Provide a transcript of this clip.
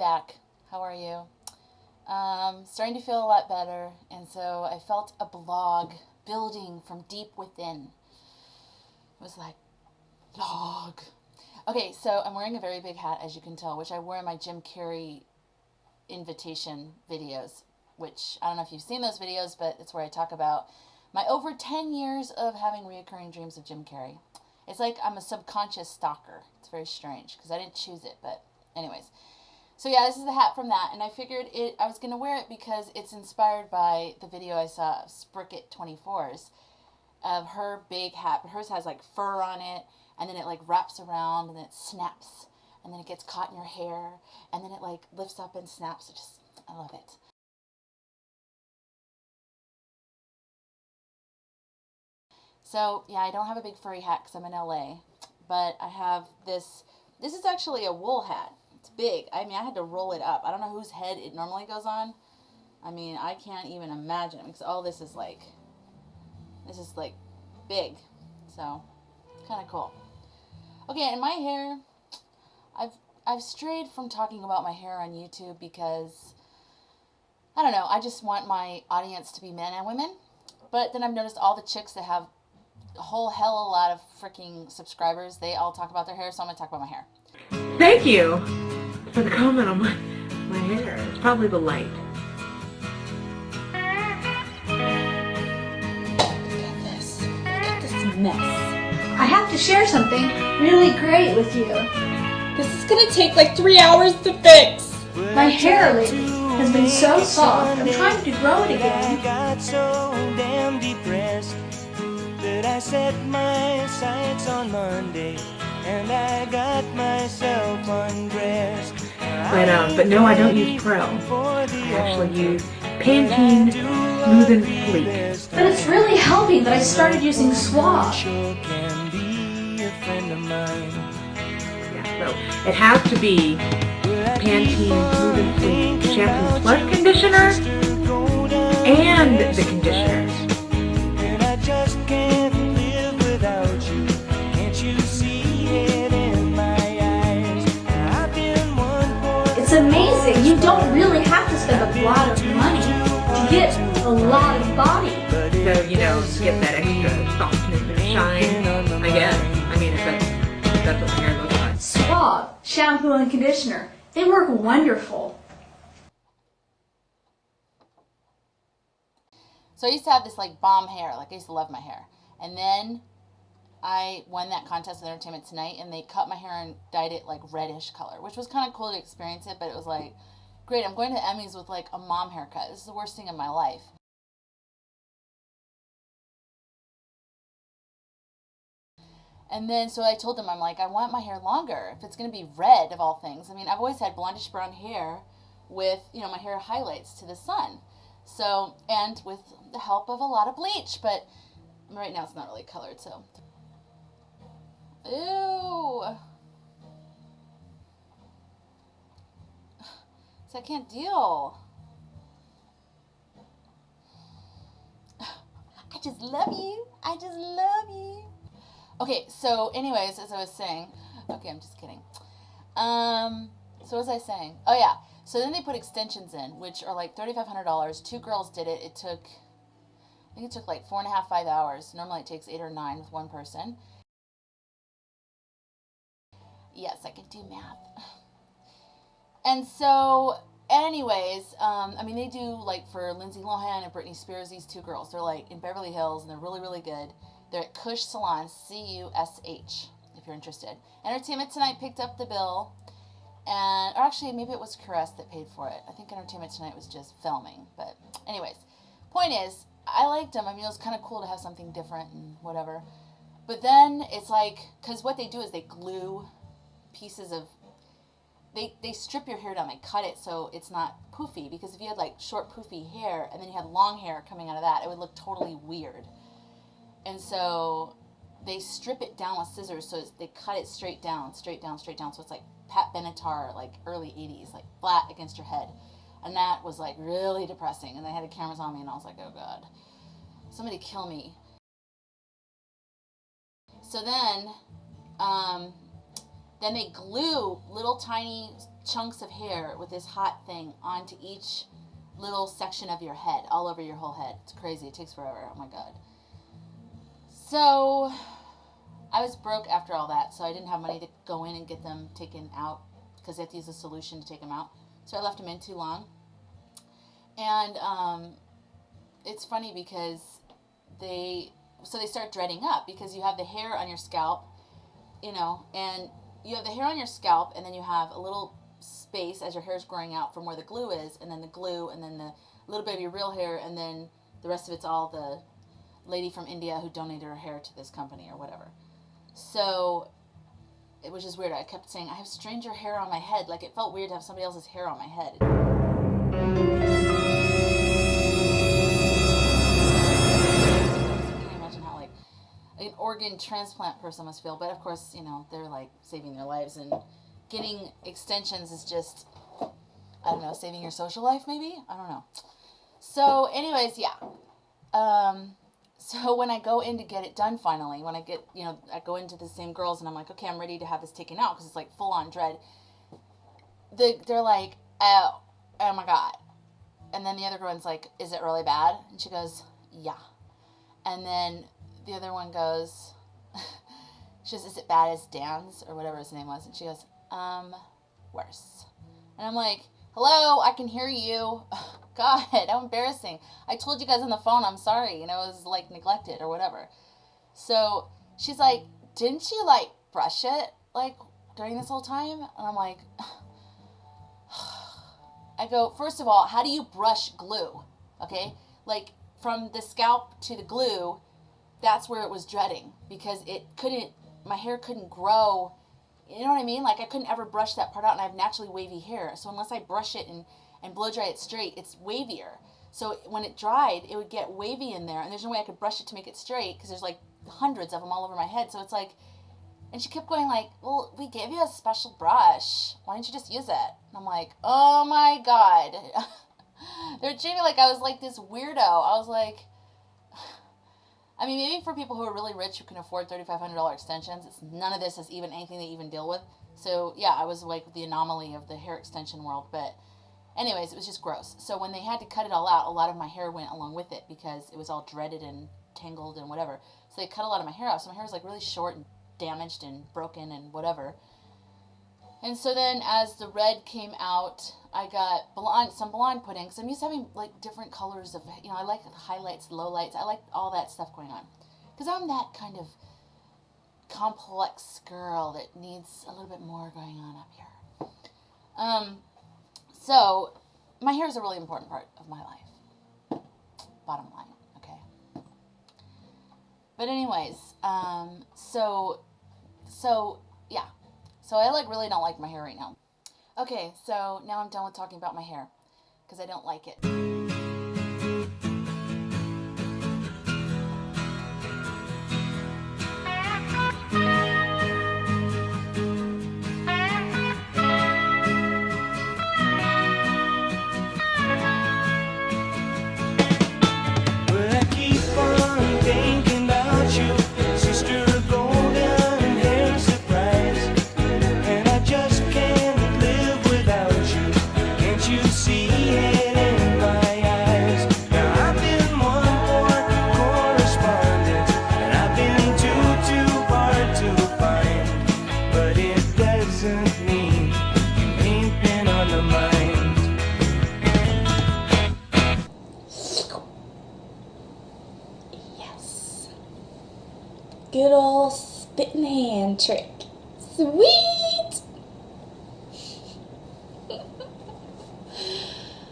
back. How are you? Starting to feel a lot better, and so I felt a blog building from deep within. It was like, blog. Okay, so I'm wearing a very big hat, as you can tell, which I wore in my Jim Carrey invitation videos, which I don't know if you've seen those videos, but it's where I talk about my over 10 years of having reoccurring dreams of Jim Carrey. It's like I'm a subconscious stalker. It's very strange because I didn't choose it, but anyways. So yeah, this is the hat from that, and I figured I was going to wear it because it's inspired by the video I saw of Spricket 24's of her big hat, but hers has like fur on it, and then it like wraps around, and then it snaps, and then it gets caught in your hair, and then it like lifts up and snaps. I love it. So yeah, I don't have a big furry hat because I'm in LA, but I have this. This is actually a wool hat. It's big. I mean, I had to roll it up. I don't know whose head it normally goes on. I mean, I can't even imagine because all this is like big. So, kind of cool. Okay, and my hair, I've strayed from talking about my hair on YouTube because I don't know, I just want my audience to be men and women. But then I've noticed all the chicks that have a whole hell of a lot of freaking subscribers, they all talk about their hair, so I'm going to talk about my hair. Thank you for the comment on my hair. It's probably the light. Look at this mess. I have to share something really great with you. This is gonna take like 3 hours to fix. My hair lately has been so soft. I'm trying to grow it again. I got so damn depressed that I set my sights on Monday and I got myself undressed. But no, I don't use Pro. I actually use Pantene Smooth and Sleek. But it's really helping that I started using Suave. Sure can be a friend of mine. Yeah, so it has to be Pantene Smooth and Sleek shampoo plus conditioner and the conditioner. And I just can't live without you. Can't you see it in my eyes? I've been one for It's amazing. You don't really have to spend a lot of money to get a lot of body. So, you know, get that extra softness and shine, I guess. I mean, if that's what my hair looks like. Suave shampoo and conditioner. They work wonderful. So I used to have this like bomb hair, like I used to love my hair. And then I won that contest with Entertainment Tonight, and they cut my hair and dyed it like reddish color, which was kind of cool to experience it, but it was like, great, I'm going to the Emmys with like a mom haircut. This is the worst thing in my life. And then, so I told them, I'm like, I want my hair longer. If it's going to be red, of all things. I mean, I've always had blondish brown hair with, you know, my hair highlights to the sun. So, and with the help of a lot of bleach, but right now it's not really colored, so. Ew. So I can't deal. I just love you. I just love you. Okay, so anyways, as I was saying, okay, I'm just kidding. So what was I saying? Oh yeah, so then they put extensions in, which are like $3,500. 2 girls did it. It took, I think it took like 4.5, 5 hours. Normally it takes 8 or 9 with one person. Yes, I can do math. And so, anyways, I mean, they do like for Lindsay Lohan and Britney Spears, these 2 girls. They're like in Beverly Hills, and they're really, really good. They're at Cush Salon, C-U-S-H, if you're interested. Entertainment Tonight picked up the bill, and, or actually, maybe it was Caress that paid for it. I think Entertainment Tonight was just filming, but anyways. Point is, I liked them. I mean, it was kind of cool to have something different and whatever. But then it's like, because what they do is they glue pieces of, they strip your hair down, they cut it so it's not poofy, because if you had like short poofy hair and then you had long hair coming out of that, it would look totally weird. And so they strip it down with scissors, so they cut it straight down, straight down, straight down. So it's like Pat Benatar, like early 80s, like flat against your head. And that was like really depressing. And they had the cameras on me, and I was like, oh God, somebody kill me. So then Then they glue little tiny chunks of hair with this hot thing onto each little section of your head, all over your whole head. It's crazy. It takes forever. Oh my God. So I was broke after all that, so I didn't have money to go in and get them taken out because they have to use a solution to take them out. So I left them in too long. And it's funny because they start dreading up because you have the hair on your scalp, you know, and you have the hair on your scalp, and then you have a little space as your hair is growing out from where the glue is, and then the glue, and then the little bit of your real hair, and then the rest of it's all the lady from India who donated her hair to this company or whatever. So it was just weird. I kept saying, I have stranger hair on my head. Like, it felt weird to have somebody else's hair on my head. Can you imagine how, like, an organ transplant person must feel? But of course, you know, they're like saving their lives, and getting extensions is just, I don't know, saving your social life maybe? I don't know. So anyways, yeah. So when I go in to get it done finally, when I get, you know, I go into the same girls and I'm like, okay, I'm ready to have this taken out because it's like full on dread. They're like, oh my God. And then the other one's like, is it really bad? And she goes, yeah. And then the other one goes, she goes, is it bad as Dan's or whatever his name was? And she goes, worse. And I'm like, hello, I can hear you. God, how embarrassing. I told you guys on the phone, I'm sorry. And it was like neglected or whatever. So she's like, didn't you like brush it like during this whole time? And I'm like, I go, first of all, how do you brush glue? Okay. Like from the scalp to the glue, that's where it was dreading because my hair couldn't grow. You know what I mean? Like I couldn't ever brush that part out, and I have naturally wavy hair. So unless I brush it and blow dry it straight, it's wavier. So when it dried, it would get wavy in there, and there's no way I could brush it to make it straight because there's like hundreds of them all over my head. So it's like, and she kept going like, well, we gave you a special brush. Why didn't you just use it? And I'm like, oh my God. They're treating me like I was like this weirdo. I was like, I mean, maybe for people who are really rich who can afford $3,500 extensions, none of this is even anything they even deal with. So yeah, I was like the anomaly of the hair extension world. But anyways, it was just gross. So when they had to cut it all out, a lot of my hair went along with it because it was all dreaded and tangled and whatever. So they cut a lot of my hair off. So my hair was like really short and damaged and broken and whatever. And so then as the red came out, I got some blonde put in because I'm used to having like different colors of, you know, I like the highlights, lowlights. I like all that stuff going on because I'm that kind of complex girl that needs a little bit more going on up here. So my hair is a really important part of my life. Bottom line, okay. But anyways, so yeah. So I like really don't like my hair right now. Okay, so now I'm done with talking about my hair because I don't like it. Well, I keep on thinking about you, sister of golden hair surprise, and I just can't live without you. Can't you see it in my eyes? Now I've been one for correspondence, and I've been too hard to find, but it doesn't mean you ain't been on the mind. Yes. Good old spitting hand trick. Sweet!